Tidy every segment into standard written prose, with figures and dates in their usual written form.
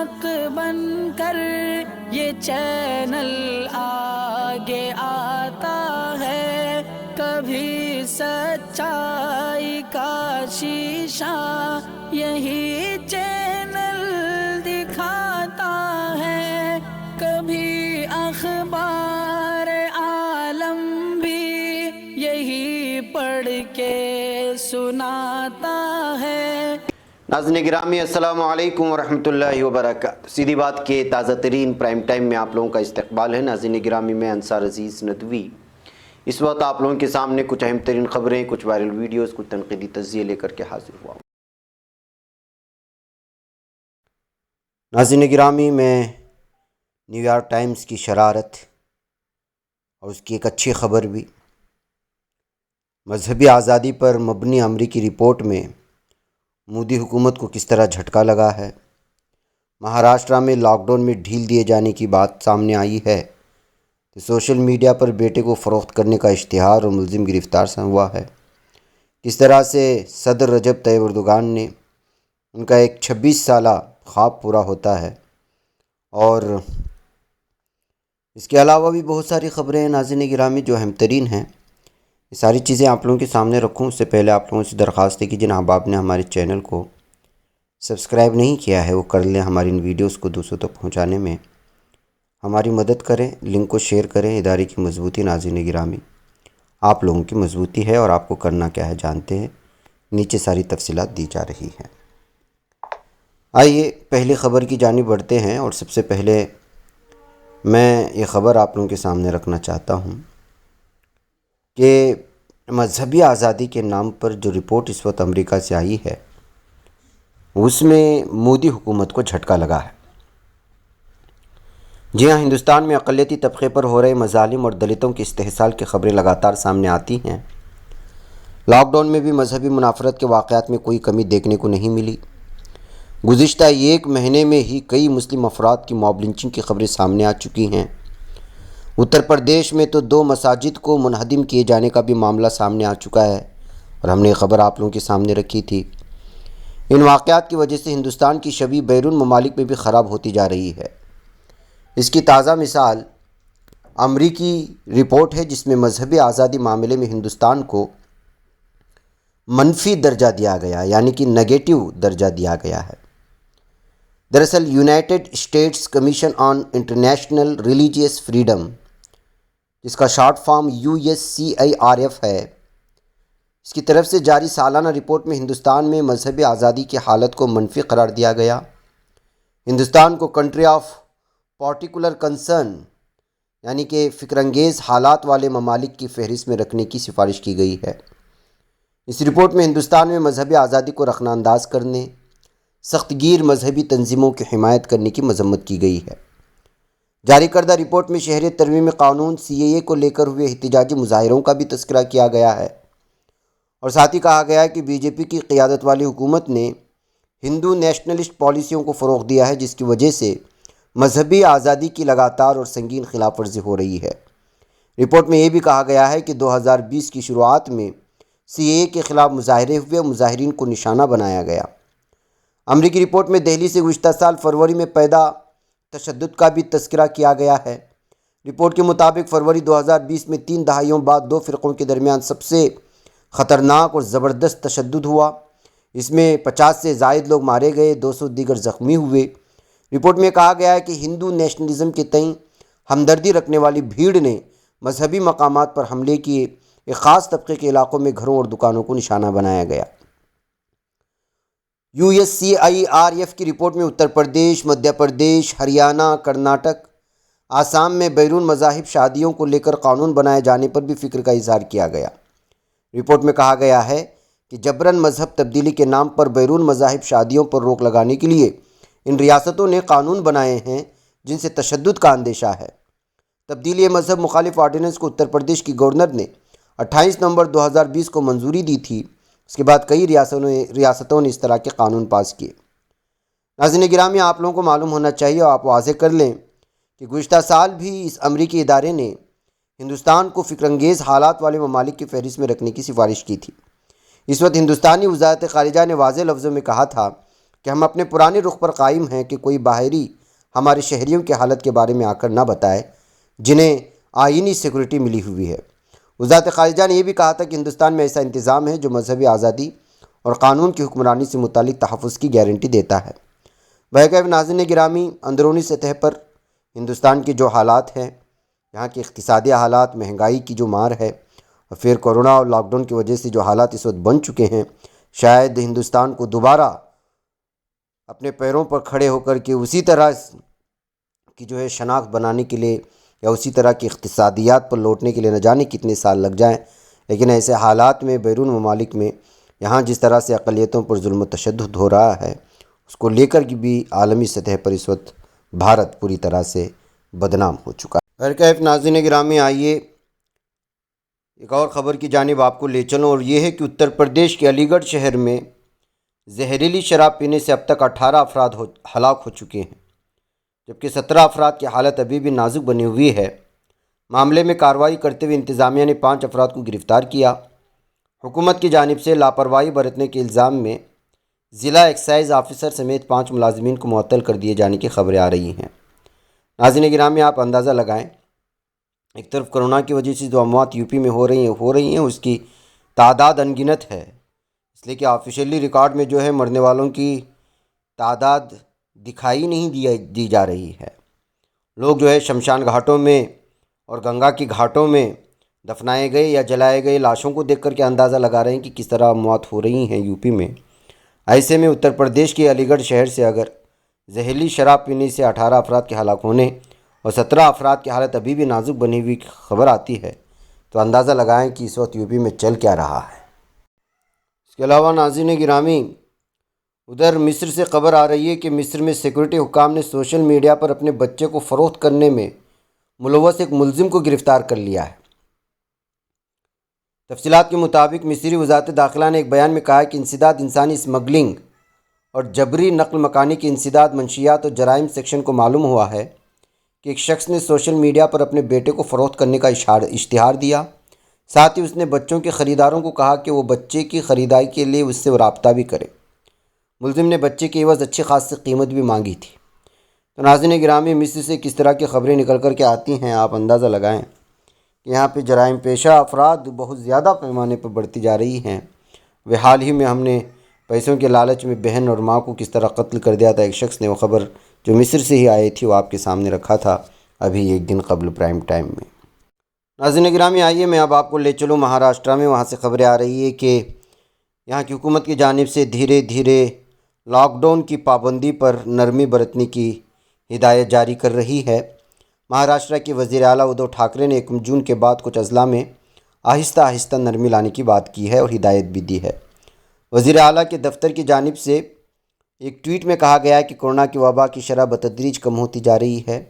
حق بن کر یہ چینل آگے آتا ہے، کبھی سچائی کا شیشہ یہی چینل دکھاتا ہے، کبھی اخبار عالم بھی یہی پڑھ کے سناتا ہے۔ ناظرین گرامی السلام علیکم ورحمۃ اللہ وبرکاتہ۔ سیدھی بات کے تازہ ترین پرائم ٹائم میں آپ لوگوں کا استقبال ہے۔ ناظرین گرامی میں انصار عزیز ندوی اس وقت آپ لوگوں کے سامنے کچھ اہم ترین خبریں، کچھ وائرل ویڈیوز، کچھ تنقیدی تجزیے لے کر کے حاضر ہوا ہوں۔ ناظرین گرامی میں نیو یارک ٹائمز کی شرارت اور اس کی ایک اچھی خبر بھی، مذہبی آزادی پر مبنی امریکی رپورٹ میں مودی حکومت کو کس طرح جھٹکا لگا ہے۔ مہاراشٹرا میں لاک ڈاؤن میں ڈھیل دیے جانے کی بات سامنے آئی ہے کہ سوشل میڈیا پر بیٹے کو فروخت کرنے کا اشتہار اور ملزم گرفتار ہوا ہے۔ کس طرح سے صدر رجب طیب اردوغان نے ان کا ایک 26 سالہ خواب پورا ہوتا ہے، اور اس کے علاوہ بھی بہت ساری خبریں ہیں ناظرین گرامی جو اہم ترین ہیں۔ یہ ساری چیزیں آپ لوگوں کے سامنے رکھوں اس سے پہلے آپ لوگوں سے درخواست ہے کہ جن احباب نے ہمارے چینل کو سبسکرائب نہیں کیا ہے وہ کر لیں، ہماری ان ویڈیوز کو دوسروں تک پہنچانے میں ہماری مدد کریں، لنک کو شیئر کریں۔ ادارے کی مضبوطی ناظرین گرامی آپ لوگوں کی مضبوطی ہے، اور آپ کو کرنا کیا ہے جانتے ہیں، نیچے ساری تفصیلات دی جا رہی ہیں۔ آئیے پہلی خبر کی جانب بڑھتے ہیں، اور سب سے پہلے میں یہ خبر آپ لوگوں کے سامنے رکھنا چاہتا ہوں کہ مذہبی آزادی کے نام پر جو رپورٹ اس وقت امریکہ سے آئی ہے اس میں مودی حکومت کو جھٹکا لگا ہے۔ جی ہاں، ہندوستان میں اقلیتی طبقے پر ہو رہے مظالم اور دلتوں کے استحصال کی خبریں لگاتار سامنے آتی ہیں۔ لاک ڈاؤن میں بھی مذہبی منافرت کے واقعات میں کوئی کمی دیکھنے کو نہیں ملی۔ گزشتہ ایک مہینے میں ہی کئی مسلم افراد کی موب لنچنگ کی خبریں سامنے آ چکی ہیں۔ اتر پردیش میں تو 2 مساجد کو منہدم کیے جانے کا بھی معاملہ سامنے آ چکا ہے، اور ہم نے یہ خبر آپ لوگوں کے سامنے رکھی تھی۔ ان واقعات کی وجہ سے ہندوستان کی شبیہ بیرون ممالک میں بھی خراب ہوتی جا رہی ہے۔ اس کی تازہ مثال امریکی رپورٹ ہے جس میں مذہبی آزادی معاملے میں ہندوستان کو منفی درجہ دیا گیا، یعنی کہ نیگیٹو درجہ دیا گیا ہے۔ دراصل United States commission on international religious freedom, جس کا شارٹ فارم USCIRF ہے، اس کی طرف سے جاری سالانہ رپورٹ میں ہندوستان میں مذہبی آزادی کی حالت کو منفی قرار دیا گیا۔ ہندوستان کو کنٹری آف پارٹیکولر کنسرن، یعنی کہ فکر انگیز حالات والے ممالک کی فہرست میں رکھنے کی سفارش کی گئی ہے۔ اس رپورٹ میں ہندوستان میں مذہبی آزادی کو رخنہ انداز کرنے، سخت گیر مذہبی تنظیموں کی حمایت کرنے کی مذمت کی گئی ہے۔ جاری کردہ رپورٹ میں شہریت ترمیم قانون CAA کو لے کر ہوئے احتجاجی مظاہروں کا بھی تذکرہ کیا گیا ہے، اور ساتھ ہی کہا گیا ہے کہ BJP کی قیادت والی حکومت نے ہندو نیشنلسٹ پالیسیوں کو فروغ دیا ہے، جس کی وجہ سے مذہبی آزادی کی لگاتار اور سنگین خلاف ورزی ہو رہی ہے۔ رپورٹ میں یہ بھی کہا گیا ہے کہ 2020 کی شروعات میں CAA کے خلاف مظاہرے ہوئے، مظاہرین کو نشانہ بنایا گیا۔ امریکی رپورٹ میں دہلی سے گزشتہ سال فروری میں پیدا تشدد کا بھی تذکرہ کیا گیا ہے۔ رپورٹ کے مطابق فروری 2020 میں 3 دہائیوں بعد 2 فرقوں کے درمیان سب سے خطرناک اور زبردست تشدد ہوا۔ اس میں 50 سے زائد لوگ مارے گئے، 200 دیگر زخمی ہوئے۔ رپورٹ میں کہا گیا ہے کہ ہندو نیشنلزم کے تئیں ہمدردی رکھنے والی بھیڑ نے مذہبی مقامات پر حملے کیے۔ ایک خاص طبقے کے علاقوں میں گھروں اور دکانوں کو نشانہ بنایا گیا۔ USCIRF کی رپورٹ میں اتر پردیش، مدھیہ پردیش، ہریانہ، کرناٹک، آسام میں بیرون مذاہب شادیوں کو لے کر قانون بنائے جانے پر بھی فکر کا اظہار کیا گیا۔ رپورٹ میں کہا گیا ہے کہ جبراً مذہب تبدیلی کے نام پر بیرون مذاہب شادیوں پر روک لگانے کے لیے ان ریاستوں نے قانون بنائے ہیں جن سے تشدد کا اندیشہ ہے۔ تبدیلی مذہب مخالف آرڈیننس کو اتر پردیش کی گورنر نے 28 نومبر 2020 کو منظوری دی تھی۔ اس کے بعد کئی ریاستوں نے اس طرح کے قانون پاس کیے۔ ناظرین گرامی، آپ لوگوں کو معلوم ہونا چاہیے اور آپ واضح کر لیں کہ گزشتہ سال بھی اس امریکی ادارے نے ہندوستان کو فکر انگیز حالات والے ممالک کی فہرست میں رکھنے کی سفارش کی تھی۔ اس وقت ہندوستانی وزارت خارجہ نے واضح لفظوں میں کہا تھا کہ ہم اپنے پرانے رخ پر قائم ہیں کہ کوئی باہری ہمارے شہریوں کی حالت کے بارے میں آ کر نہ بتائے جنہیں آئینی سیکورٹی ملی ہوئی ہے۔ وزارت خارجہ نے یہ بھی کہا تھا کہ ہندوستان میں ایسا انتظام ہے جو مذہبی آزادی اور قانون کی حکمرانی سے متعلق تحفظ کی گارنٹی دیتا ہے۔ بہرکیف ناظرین گرامی، اندرونی سطح پر ہندوستان کے جو حالات ہیں، یہاں کے اقتصادی حالات، مہنگائی کی جو مار ہے، اور پھر کورونا اور لاک ڈاؤن کی وجہ سے جو حالات اس وقت بن چکے ہیں، شاید ہندوستان کو دوبارہ اپنے پیروں پر کھڑے ہو کر کے اسی طرح کی جو ہے شناخت بنانے کے لیے یا اسی طرح کی اقتصادیات پر لوٹنے کے لیے نہ جانے کتنے سال لگ جائیں، لیکن ایسے حالات میں بیرون ممالک میں یہاں جس طرح سے اقلیتوں پر ظلم و تشدد ہو رہا ہے، اس کو لے کر بھی عالمی سطح پر اس وقت بھارت پوری طرح سے بدنام ہو چکا ہے۔ بہرکیف ناظرین گرامی، آئیے ایک اور خبر کی جانب آپ کو لے چلوں، اور یہ ہے کہ اتر پردیش کے علی گڑھ شہر میں زہریلی شراب پینے سے اب تک 18 افراد ہلاک ہو چکے ہیں، جبکہ 17 افراد کی حالت ابھی بھی نازک بنی ہوئی ہے۔ معاملے میں کارروائی کرتے ہوئے انتظامیہ نے 5 افراد کو گرفتار کیا۔ حکومت کی جانب سے لاپرواہی برتنے کے الزام میں ضلع ایکسائز آفیسر سمیت 5 ملازمین کو معطل کر دیے جانے کی خبریں آ رہی ہیں۔ ناظرین گرامی، آپ اندازہ لگائیں، ایک طرف کرونا کی وجہ سے جو اموات یو پی میں ہو رہی ہیں اس کی تعداد ان گنت ہے، اس لیے کہ آفیشیلی ریکارڈ میں جو ہے مرنے والوں کی تعداد دکھائی نہیں دی جا رہی ہے۔ لوگ جو ہے شمشان گھاٹوں میں اور گنگا کی گھاٹوں میں دفنائے گئے یا جلائے گئے لاشوں کو دیکھ کر کے اندازہ لگا رہے ہیں کہ کس طرح اموات ہو رہی ہیں یو پی میں۔ ایسے میں اتر پردیش کے علی گڑھ شہر سے اگر زہریلی شراب پینے سے 18 افراد کے ہلاک ہونے اور 17 افراد کی حالت ابھی بھی نازک بنی ہوئی خبر آتی ہے تو اندازہ لگائیں کہ اس وقت یو پی میں چل کیا رہا ہے۔ اس کے علاوہ ناظرین گرامی، ادھر مصر سے خبر آ رہی ہے کہ مصر میں سیکورٹی حکام نے سوشل میڈیا پر اپنے بچے کو فروخت کرنے میں ملوث ایک ملزم کو گرفتار کر لیا ہے۔ تفصیلات کے مطابق مصری وزارت داخلہ نے ایک بیان میں کہا کہ انسداد انسانی اسمگلنگ اور جبری نقل مکانی کی انسداد منشیات اور جرائم سیکشن کو معلوم ہوا ہے کہ ایک شخص نے سوشل میڈیا پر اپنے بیٹے کو فروخت کرنے کا اشتہار دیا، ساتھ ہی اس نے بچوں کے خریداروں کو کہا کہ وہ بچے کی خریداری کے لیے اس سے رابطہ بھی کرے۔ ملزم نے بچے کے عوض اچھی خاصی قیمت بھی مانگی تھی۔ تو ناظرین گرامی، مصر سے کس طرح کی خبریں نکل کر کے آتی ہیں، آپ اندازہ لگائیں کہ یہاں پہ جرائم پیشہ افراد بہت زیادہ پیمانے پر بڑھتی جا رہی ہیں۔ حال ہی میں ہم نے پیسوں کے لالچ میں بہن اور ماں کو کس طرح قتل کر دیا تھا، ایک شخص نے وہ خبر جو مصر سے ہی آئی تھی وہ آپ کے سامنے رکھا تھا ابھی ایک دن قبل پرائم ٹائم میں۔ ناظرین گرامی، آئیے میں اب آپ کو لے چلوں مہاراشٹرا میں۔ وہاں سے خبریں آ رہی ہے کہ یہاں کی حکومت کی جانب سے دھیرے دھیرے لاک ڈاؤن کی پابندی پر نرمی برتنے کی ہدایت جاری کر رہی ہے۔ مہاراشٹر کے وزیر اعلیٰ ادھو ٹھاکرے نے 1 جون کے بعد کچھ اضلاع میں آہستہ آہستہ نرمی لانے کی بات کی ہے اور ہدایت بھی دی ہے۔ وزیر اعلیٰ کے دفتر کی جانب سے ایک ٹویٹ میں کہا گیا ہے کہ کورونا کی وبا کی شرح بتدریج کم ہوتی جا رہی ہے،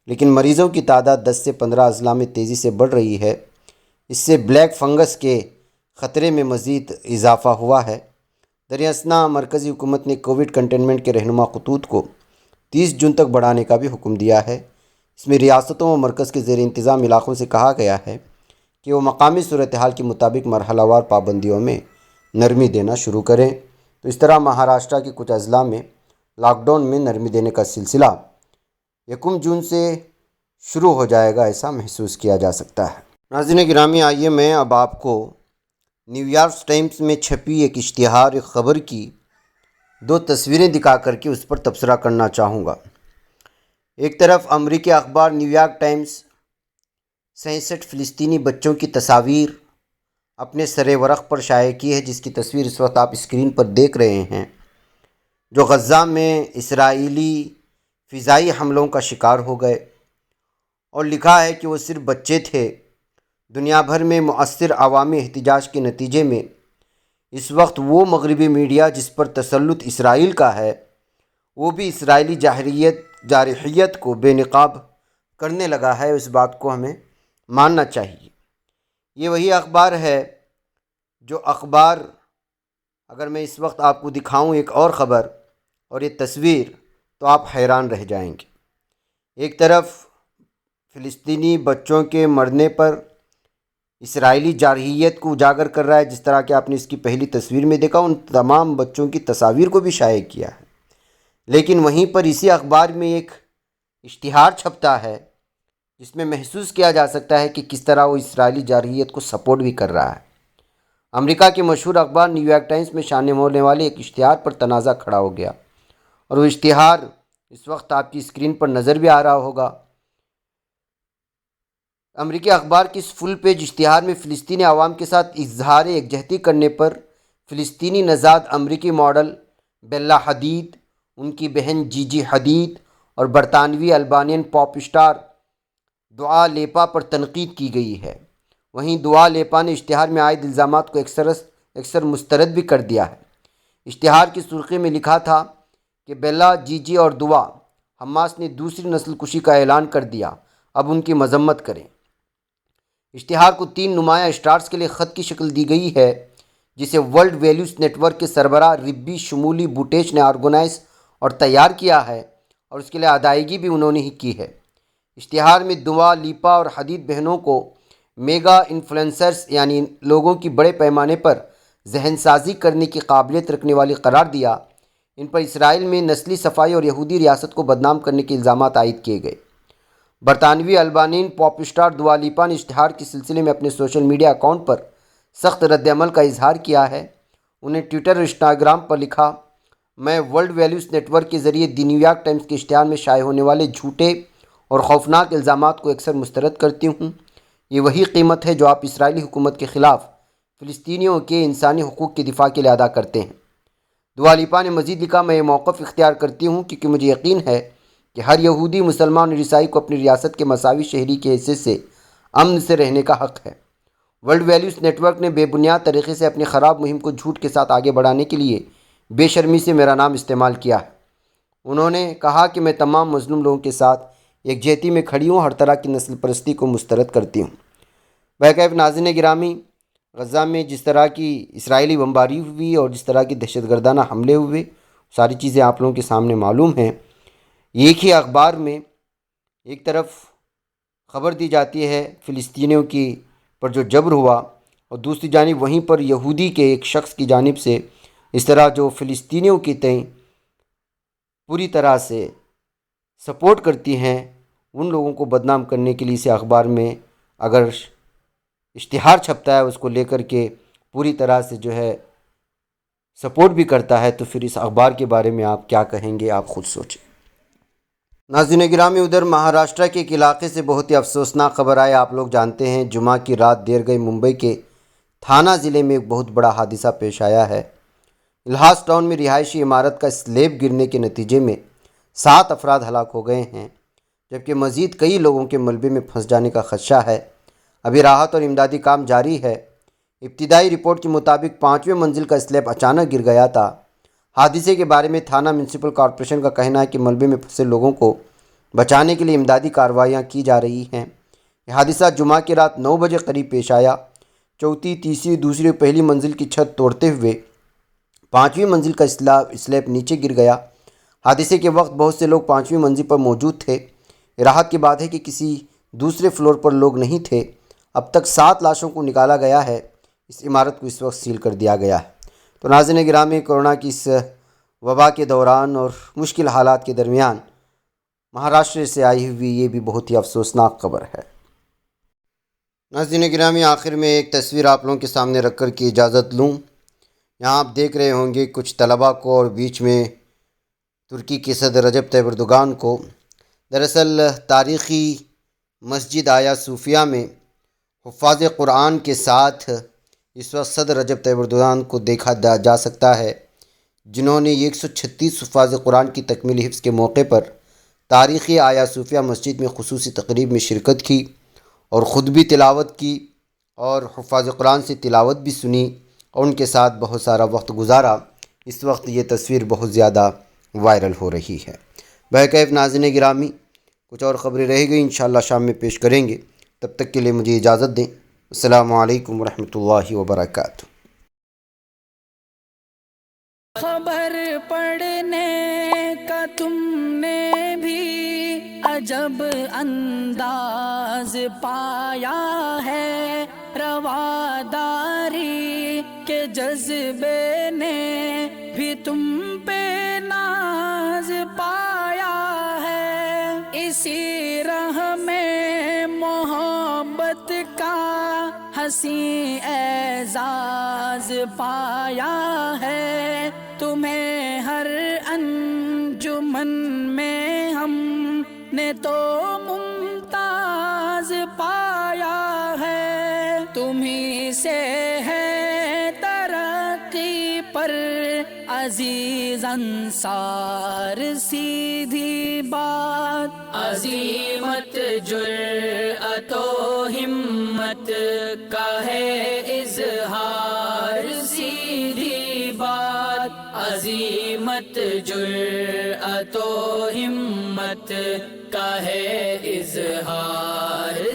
لیکن مریضوں کی تعداد 10 سے 15 اضلاع میں تیزی سے بڑھ رہی ہے۔ اس سے بلیک فنگس کے خطرے میں مزید اضافہ ہوا ہے۔ دراصل مرکزی حکومت نے کووڈ کنٹینمنٹ کے رہنما خطوط کو 30 جون تک بڑھانے کا بھی حکم دیا ہے۔ اس میں ریاستوں و مرکز کے زیر انتظام علاقوں سے کہا گیا ہے کہ وہ مقامی صورتحال کے مطابق مرحلہ وار پابندیوں میں نرمی دینا شروع کریں۔ تو اس طرح مہاراشٹر کے کچھ اضلاع میں لاک ڈاؤن میں نرمی دینے کا سلسلہ 1 جون سے شروع ہو جائے گا، ایسا محسوس کیا جا سکتا ہے۔ ناظرین گرامی، آئیے میں اب آپ کو نیو یارک ٹائمز میں چھپی ایک اشتہار، ایک خبر کی 2 تصویریں دکھا کر کے اس پر تبصرہ کرنا چاہوں گا۔ ایک طرف امریکی اخبار نیو یارک ٹائمز 66 فلسطینی بچوں کی تصاویر اپنے سر ورق پر شائع کی ہے، جس کی تصویر اس وقت آپ اسکرین پر دیکھ رہے ہیں، جو غزہ میں اسرائیلی فضائی حملوں کا شکار ہو گئے، اور لکھا ہے کہ وہ صرف بچے تھے۔ دنیا بھر میں مؤثر عوامی احتجاج کے نتیجے میں اس وقت وہ مغربی میڈیا جس پر تسلط اسرائیل کا ہے، وہ بھی اسرائیلی جارحیت کو بے نقاب کرنے لگا ہے۔ اس بات کو ہمیں ماننا چاہیے۔ یہ وہی اخبار ہے جو اخبار، اگر میں اس وقت آپ کو دکھاؤں ایک اور خبر اور یہ تصویر، تو آپ حیران رہ جائیں گے۔ ایک طرف فلسطینی بچوں کے مرنے پر اسرائیلی جارحیت کو اجاگر کر رہا ہے، جس طرح کہ آپ نے اس کی پہلی تصویر میں دیکھا، ان تمام بچوں کی تصاویر کو بھی شائع کیا ہے۔ لیکن وہیں پر اسی اخبار میں ایک اشتہار چھپتا ہے جس میں محسوس کیا جا سکتا ہے کہ کس طرح وہ اسرائیلی جارحیت کو سپورٹ بھی کر رہا ہے۔ امریکہ کے مشہور اخبار نیو یارک ٹائمز میں شامل ہونے والے ایک اشتہار پر تنازع کھڑا ہو گیا، اور وہ اشتہار اس وقت آپ کی اسکرین پر نظر بھی آ رہا ہوگا۔ امریکی اخبار کی اس فل پیج اشتہار میں فلسطینی عوام کے ساتھ اظہار یکجہتی کرنے پر فلسطینی نژاد امریکی ماڈل بیلا حدید، ان کی بہن جی جی حدید اور برطانوی البانین پاپ اسٹار دعا لیپا پر تنقید کی گئی ہے۔ وہیں دعا لیپا نے اشتہار میں عائد الزامات کو اکثر مسترد بھی کر دیا ہے۔ اشتہار کی سرخی میں لکھا تھا کہ بیلا، جی جی اور دعا، حماس نے دوسری نسل کشی کا اعلان کر دیا، اب ان کی مذمت کریں۔ اشتہار کو 3 نمایاں اسٹارز کے لیے خط کی شکل دی گئی ہے، جسے ورلڈ ویلیوز نیٹ ورک کے سربراہ ربی شمولی بوٹیچ نے آرگنائز اور تیار کیا ہے، اور اس کے لیے ادائیگی بھی انہوں نے ہی کی ہے۔ اشتہار میں دعا لیپا اور حدید بہنوں کو میگا انفلوئنسرز، یعنی لوگوں کی بڑے پیمانے پر ذہن سازی کرنے کی قابلیت رکھنے والی قرار دیا۔ ان پر اسرائیل میں نسلی صفائی اور یہودی ریاست کو بدنام کرنے کے الزامات عائد کیے گئے۔ برطانوی البانین پاپ اسٹار دعا لیپا نے اشتہار کے سلسلے میں اپنے سوشل میڈیا اکاؤنٹ پر سخت رد عمل کا اظہار کیا ہے۔ انہیں ٹویٹر اور انسٹاگرام پر لکھا، میں ورلڈ ویلیوز نیٹ ورک کے ذریعے دی نیو یارک ٹائمز کے اشتہار میں شائع ہونے والے جھوٹے اور خوفناک الزامات کو اکثر مسترد کرتی ہوں۔ یہ وہی قیمت ہے جو آپ اسرائیلی حکومت کے خلاف فلسطینیوں کے انسانی حقوق کے دفاع کے لیے ادا کرتے ہیں۔ دعا لیپا نے مزید لکھا، میں یہ موقف اختیار کرتی ہوں کیونکہ مجھے یقین ہے کہ ہر یہودی، مسلمان اور عیسائی کو اپنی ریاست کے مساوی شہری کی حیثیت سے امن سے رہنے کا حق ہے۔ ورلڈ ویلیوز نیٹ ورک نے بے بنیاد طریقے سے اپنی خراب مہم کو جھوٹ کے ساتھ آگے بڑھانے کے لیے بے شرمی سے میرا نام استعمال کیا ہے۔ انہوں نے کہا کہ میں تمام مظلوم لوگوں کے ساتھ یکجہتی میں کھڑی ہوں، ہر طرح کی نسل پرستی کو مسترد کرتی ہوں۔ بہرکیف ناظرین گرامی، غزہ میں جس طرح کی اسرائیلی بمباری ہوئی اور جس طرح کی دہشت گردانہ حملے ہوئے، ساری چیزیں آپ لوگوں کے سامنے معلوم ہیں۔ ایک ہی اخبار میں ایک طرف خبر دی جاتی ہے فلسطینیوں کی پر جو جبر ہوا، اور دوسری جانب وہیں پر یہودی کے ایک شخص کی جانب سے اس طرح جو فلسطینیوں کی تئیں پوری طرح سے سپورٹ کرتی ہیں، ان لوگوں کو بدنام کرنے کے لیے اسے اخبار میں اگر اشتہار چھپتا ہے اس کو لے کر کے پوری طرح سے جو ہے سپورٹ بھی کرتا ہے، تو پھر اس اخبار کے بارے میں آپ کیا کہیں گے، آپ خود سوچیں۔ ناظرین گرامی، ادھر مہاراشٹرا کے ایک علاقے سے بہت ہی افسوسناک خبر آئے۔ آپ لوگ جانتے ہیں جمعہ کی رات دیر گئی ممبئی کے تھانہ ضلع میں ایک بہت بڑا حادثہ پیش آیا ہے۔ الہاس ٹاؤن میں رہائشی عمارت کا سلیب گرنے کے نتیجے میں 7 افراد ہلاک ہو گئے ہیں، جبکہ مزید کئی لوگوں کے ملبے میں پھنس جانے کا خدشہ ہے۔ ابھی راحت اور امدادی کام جاری ہے۔ ابتدائی رپورٹ کے مطابق 5ویں منزل کا سلیب اچانک گر گیا تھا۔ حادثے کے بارے میں تھانہ میونسپل کارپوریشن کا کہنا ہے کہ ملبے میں پھنسے لوگوں کو بچانے کے لیے امدادی کارروائیاں کی جا رہی ہیں۔ یہ حادثہ جمعہ کی رات 9 بجے قریب پیش آیا۔ چوتھی، تیسری، دوسری اور پہلی منزل کی چھت توڑتے ہوئے 5ویں منزل کا سلیب نیچے گر گیا۔ حادثے کے وقت بہت سے لوگ 5ویں منزل پر موجود تھے۔ راحت کی بات ہے کہ کسی دوسرے فلور پر لوگ نہیں تھے۔ اب تک 7 لاشوں کو نکالا گیا ہے۔ اس عمارت کو اس وقت سیل کر دیا گیا ہے۔ تو ناظرین گرامی، کورونا کی اس وبا کے دوران اور مشکل حالات کے درمیان مہاراشٹر سے آئی ہوئی یہ بھی بہت ہی افسوسناک خبر ہے۔ ناظرین گرامی، آخر میں ایک تصویر آپ لوگوں کے سامنے رکھ کر کی اجازت لوں۔ یہاں آپ دیکھ رہے ہوں گے کچھ طلباء کو اور بیچ میں ترکی کے صدر رجب طیب اردوغان کو۔ دراصل تاریخی مسجد آیا صوفیہ میں حفاظ قرآن کے ساتھ اس وقت صدر رجب طیب اردوغان کو دیکھا جا سکتا ہے، جنہوں نے 136 حفاظ قرآن کی تکمیل حفظ کے موقع پر تاریخی آیا صوفیہ مسجد میں خصوصی تقریب میں شرکت کی اور خود بھی تلاوت کی اور حفاظ قرآن سے تلاوت بھی سنی اور ان کے ساتھ بہت سارا وقت گزارا۔ اس وقت یہ تصویر بہت زیادہ وائرل ہو رہی ہے۔ بہرکیف ناظرین گرامی، کچھ اور خبریں رہ گئی انشاءاللہ شام میں پیش کریں گے، تب تک کے لیے مجھے اجازت دیں۔ السلام علیکم ورحمۃ اللہ وبرکاتہ۔ خبر پڑھنے کا تم نے بھی عجب انداز پایا ہے، رواداری کے جذبے نے بھی تم پہ ناز وسیع اعزاز پایا ہے، تمہیں ہر انجمن میں ہم نے تو ممتاز پایا ہے، تمہیں سے ہے ترقی پر عزیز انصار سیدھی بات، عظیمت جرأت و ہمت کا ہے اظہار سیدھی بات، عظیمت جرأت و ہمت کا ہے اظہار